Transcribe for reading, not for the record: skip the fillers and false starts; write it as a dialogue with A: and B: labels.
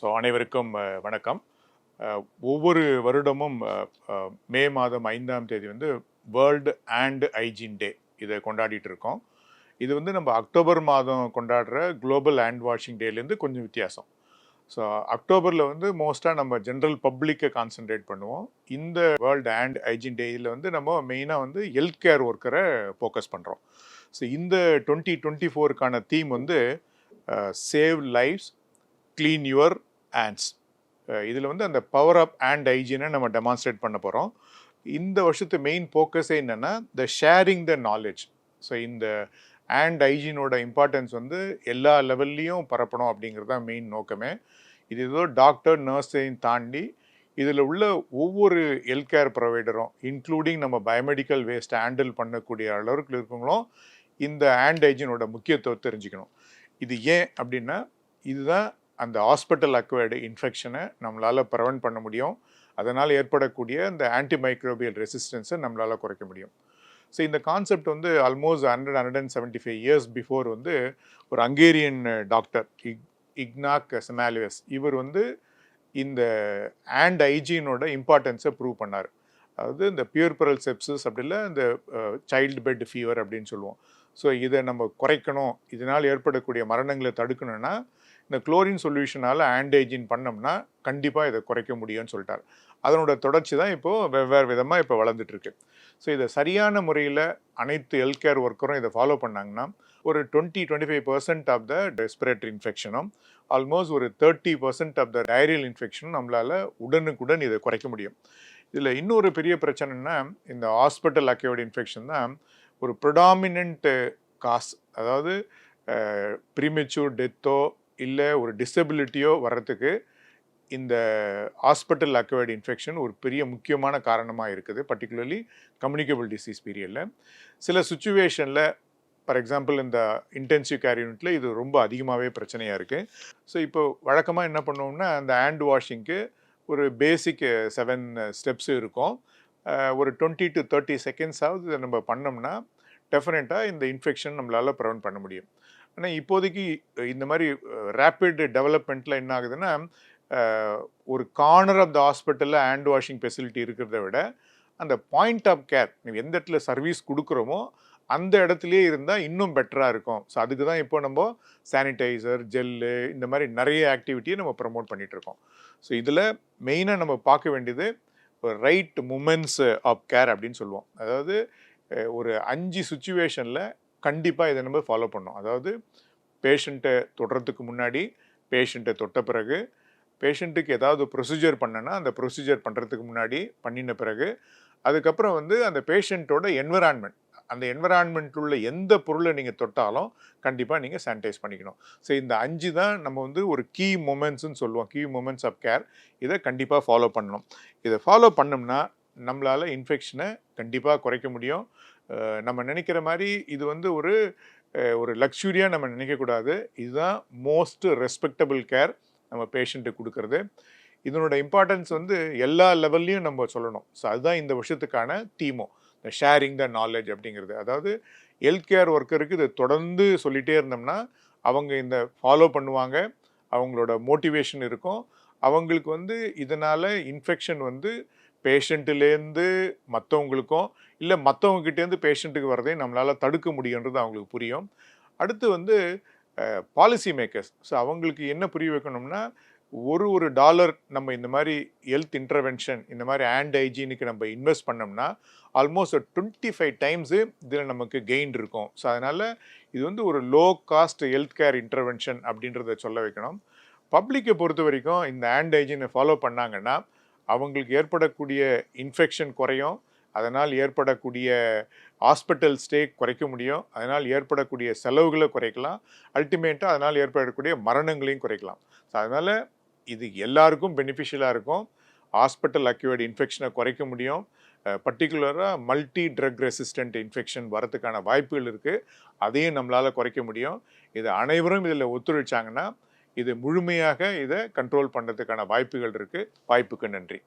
A: அனைவருக்கும் வணக்கம். ஒவ்வொரு வருடமும் மே மாதம் 5ஆம் தேதி வந்து வேர்ல்டு ஹேண்ட் ஹைஜீன் டே இதை கொண்டாடிட்டு இருக்கோம். இது வந்து நம்ம அக்டோபர் மாதம் கொண்டாடுற குளோபல் ஹேண்ட் வாஷிங் டேலேருந்து கொஞ்சம் வித்தியாசம். ஸோ அக்டோபரில் வந்து மோஸ்ட்டாக நம்ம ஜென்ரல் பப்ளிக்கை கான்சென்ட்ரேட் பண்ணுவோம். இந்த வேர்ல்டு ஹேண்ட் ஹைஜீன் டேயில் வந்து நம்ம மெயினாக வந்து ஹெல்த் கேர் ஒர்க்கரை ஃபோக்கஸ் பண்ணுறோம். ஸோ இந்த 2024க்கான தீம் வந்து save lives clean your hands. இதில் வந்து அந்த பவர் ஆஃப் ஹேண்ட் ஹைஜீனை நம்ம டெமான்ஸ்ட்ரேட் பண்ண போகிறோம். இந்த வருஷத்து மெயின் ஃபோக்கஸே என்னென்னா த ஷேரிங் த நாலேஜ். ஸோ இந்த ஹேண்ட் ஹைஜீனோட இம்பார்ட்டன்ஸ் வந்து எல்லா லெவல்லையும் பரப்பணும் அப்படிங்கிறது தான் மெயின் நோக்கமே. இது ஏதோ டாக்டர் நர்ஸையும் தாண்டி இதில் உள்ள ஒவ்வொரு ஹெல்த் கேர் ப்ரொவைடரும் இன்க்ளூடிங் நம்ம பயோமெடிக்கல் வேஸ்ட் ஹேண்டில் பண்ணக்கூடிய அளவுக்கு இருக்கவங்களும் இந்த ஹேண்ட் ஹைஜீனோட முக்கியத்துவம் தெரிஞ்சுக்கணும். இது ஏன் அப்படின்னா இதுதான் அந்த ஹாஸ்பிட்டல் அக்வைர்டு இன்ஃபெக்ஷனை நம்மளால் ப்ரிவென்ட் பண்ண முடியும். அதனால் ஏற்படக்கூடிய இந்த ஆன்டிமைக்ரோபியல் ரெசிஸ்டன்ஸை நம்மளால் குறைக்க முடியும். ஸோ இந்த கான்செப்ட் வந்து ஆல்மோஸ்ட் 175 இயர்ஸ் பிஃபோர் வந்து ஒரு ஹங்கேரியன் டாக்டர் இக்னாக் செமாலியஸ் இவர் வந்து இந்த ஹேண்ட் ஹைஜீனோட இம்பார்ட்டன்ஸை ப்ரூவ் பண்ணார். அதாவது இந்த பியூர்பரல் செப்சிஸ் அப்படி இல்லை இந்த சைல்டு பெட் ஃபீவர் அப்படின்னு சொல்லுவோம். ஸோ இதை நம்ம குறைக்கணும், இதனால் ஏற்படக்கூடிய மரணங்களை தடுக்கணும்னா இந்த குளோரின் சொல்யூஷனால் ஹேண்ட் ஹைஜீன் பண்ணோம்னா கண்டிப்பாக இதை குறைக்க முடியும்னு சொல்லிட்டார். அதனோட தொடர்ச்சி தான் இப்போது வெவ்வேறு விதமாக இப்போ வளர்ந்துட்டுருக்கு. ஸோ இதை சரியான முறையில் அனைத்து ஹெல்த் கேர் ஒர்க்கரும் இதை ஃபாலோ பண்ணாங்கன்னா ஒரு 20-25% ஆஃப் த ரெஸ்பிரேட்டரி இன்ஃபெக்ஷனும் ஆல்மோஸ்ட் ஒரு 30% ஆஃப் த டயரியல் இன்ஃபெக்ஷனும் நம்மளால் உடனுக்குடன் இதை குறைக்க முடியும். இதில் இன்னொரு பெரிய பிரச்சனைனா இந்த ஹாஸ்பிட்டல் அக்வைர்டு இன்ஃபெக்ஷன் தான் ஒரு ப்ரிடாமினன்ட் காஸ். அதாவது ப்ரீமெச்சூர் டெத்தோ இல்லை ஒரு டிசபிலிட்டியோ வர்றதுக்கு இந்த ஹாஸ்பிட்டல் அக்வைர்டு இன்ஃபெக்ஷன் ஒரு பெரிய முக்கியமான காரணமாக இருக்குது. பர்டிகுலர்லி கம்யூனிகபிள் டிசீஸ் பீரியடில் சில சுச்சுவேஷனில் ஃபார் எக்ஸாம்பிள் இந்த இன்டென்சிவ் கேர் யூனிட்டில் இது ரொம்ப அதிகமாகவே பிரச்சனையாக இருக்குது. ஸோ இப்போ வழக்கமாக என்ன பண்ணுவோம்னா அந்த ஹேண்ட் வாஷிங்க்கு ஒரு பேசிக் 7 ஸ்டெப்ஸ் இருக்கும். ஒரு 20 to 30 செகண்ட்ஸாவது இதை நம்ம பண்ணோம்னா டெஃபினட்டாக இந்த இன்ஃபெக்ஷன் நம்மளால் ப்ரிவென்ட் பண்ண முடியும். ஆனால் இப்போதைக்கு இந்த மாதிரி ரேப்பிட் டெவலப்மெண்ட்டில் என்ன ஆகுதுன்னா ஒரு கார்னர் ஆஃப் த ஹாஸ்பிட்டலில் ஹேண்ட் வாஷிங் ஃபெசிலிட்டி இருக்கிறத விட அந்த பாயிண்ட் ஆஃப் கேர் நீங்கள் எந்த இடத்துல சர்வீஸ் கொடுக்குறோமோ அந்த இடத்துலையே இருந்தால் இன்னும் பெட்டராக இருக்கும். ஸோ அதுக்கு தான் இப்போ நம்ம சானிடைசர் ஜெல்லு இந்த மாதிரி நிறைய ஆக்டிவிட்டியை நம்ம ப்ரமோட் பண்ணிகிட்ருக்கோம். ஸோ இதில் மெயினாக நம்ம பார்க்க வேண்டியது ரைட் மூமெண்ட்ஸ் ஆஃப் கேர் அப்படின்னு சொல்லுவோம். அதாவது ஒரு 5 சுச்சுவேஷனில் கண்டிப்பாக இதை நம்ம ஃபாலோ பண்ணோம். அதாவது பேஷண்ட்டை தொடுறதுக்கு முன்னாடி, பேஷண்ட்டை தொட்ட பிறகு, பேஷண்ட்டுக்கு ஏதாவது ப்ரொசீஜர் பண்ணனா அந்த ப்ரொசீஜர் பண்ணுறதுக்கு முன்னாடி, பண்ணின பிறகு, அதுக்கப்புறம் வந்து அந்த பேஷண்ட்டோட என்விரான்மெண்ட், அந்த என்விரான்மெண்ட் உள்ள எந்த பொருளை நீங்கள் தொட்டாலும் கண்டிப்பாக நீங்கள் சானிடைஸ் பண்ணிக்கணும். ஸோ இந்த 5 தான் நம்ம வந்து ஒரு கீ மொமெண்ட்ஸ்ன்னு சொல்லுவோம். Key moments of care. இதை கண்டிப்பாக ஃபாலோ பண்ணணும். இதை ஃபாலோ பண்ணோம்னா நம்மளால் இன்ஃபெக்ஷனை கண்டிப்பாக குறைக்க முடியும். நம்ம நினைக்கிற மாதிரி இது வந்து ஒரு லக்ஸுரியாக நம்ம நினைக்கக்கூடாது. இதுதான் மோஸ்ட் ரெஸ்பெக்டபிள் கேர் நம்ம பேஷண்ட்டுக்கு கொடுக்கறது. இதனோட இம்பார்ட்டன்ஸ் வந்து எல்லா லெவல்லையும் நம்ம சொல்லணும். ஸோ அதுதான் இந்த வருஷத்துக்கான தீமோ, இந்த ஷேரிங் த நாலேஜ் அப்படிங்கிறது. அதாவது ஹெல்த் கேர் ஒர்க்கருக்கு இதை தொடர்ந்து சொல்லிகிட்டே இருந்தோம்னா அவங்க இந்த ஃபாலோ பண்ணுவாங்க, அவங்களோட மோட்டிவேஷன் இருக்கும். அவங்களுக்கு வந்து இதனால் இன்ஃபெக்ஷன் வந்து பேஷண்ட்டுலேருந்து மற்றவங்களுக்கும் இல்லை மற்றவங்ககிட்டேருந்து பேஷண்ட்டுக்கு வரதையும் நம்மளால் தடுக்க முடியுன்றது அவங்களுக்கு புரியும். அடுத்து வந்து பாலிசி மேக்கர்ஸ், ஸோ அவங்களுக்கு என்ன புரிய வைக்கணும்னா ஒரு டாலர் நம்ம இந்த மாதிரி ஹெல்த் இன்டர்வென்ஷன் இந்த மாதிரி ஹேண்ட் ஹைஜீனுக்கு நம்ம இன்வெஸ்ட் பண்ணோம்னா ஆல்மோஸ்ட் 25 டைம்ஸு இதில் நமக்கு கெயின் இருக்கும். ஸோ அதனால் இது வந்து ஒரு low cost health care intervention அப்படின்றத சொல்ல வைக்கணும். பப்ளிக்கை பொறுத்த வரைக்கும் இந்த ஹேண்ட் ஹைஜீனை ஃபாலோ பண்ணாங்கன்னா அவங்களுக்கு ஏற்படக்கூடிய இன்ஃபெக்ஷன் குறையும், அதனால் ஏற்படக்கூடிய ஹாஸ்பிட்டல் ஸ்டே குறைக்க முடியும், அதனால் ஏற்படக்கூடிய செலவுகளை குறைக்கலாம், அல்டிமேட்டாக அதனால் ஏற்படக்கூடிய மரணங்களையும் குறைக்கலாம். ஸோ அதனால் இது எல்லாருக்கும் பெனிஃபிஷியலாக இருக்கும். ஹாஸ்பிட்டல் அக்வைர்டு இன்ஃபெக்ஷனை குறைக்க முடியும். பர்டிகுலராக மல்டி ட்ரக் ரெசிஸ்டன்ட் இன்ஃபெக்ஷன் வரதுக்கான வாய்ப்புகள் இருக்குது, அதையும் நம்மளால் குறைக்க முடியும். இது அனைவரும் இதில் ஒத்துழைச்சாங்கன்னா இது முழுமையாக இதை கண்ட்ரோல் பண்ணுறதுக்கான வாய்ப்புகள் இருக்குது. வாய்ப்புக்கு நன்றி.